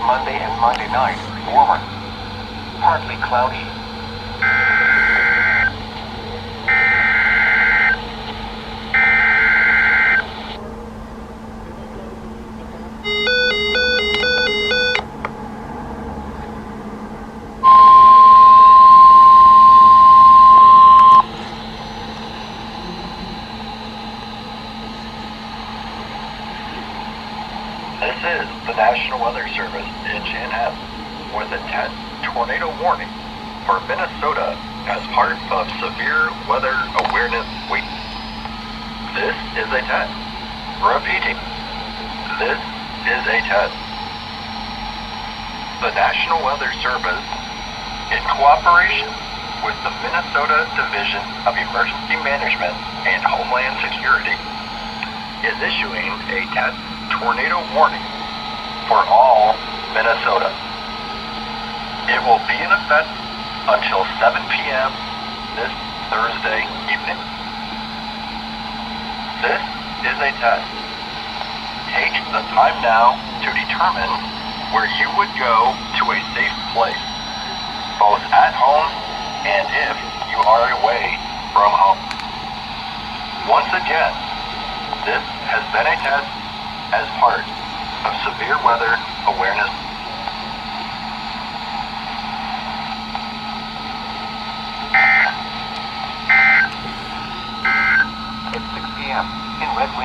Monday and Monday night, warmer. Partly cloudy. This is the National Weather Service in Manhattan with a 10 tornado warning for Minnesota as part of Severe Weather Awareness Week. This is a test. Repeating, this is a test. The National Weather Service, in cooperation with the Minnesota Division of Emergency Management and Homeland Security, is issuing a 10 tornado warning for all Minnesota. It will be in effect until 7 p.m. this Thursday evening. This is a test. Take the time now to determine where you would go to a safe place, both at home and if you are away from home. Once again, this has been a test as part of Severe Weather Awareness. At 6 p.m. in Red Wing.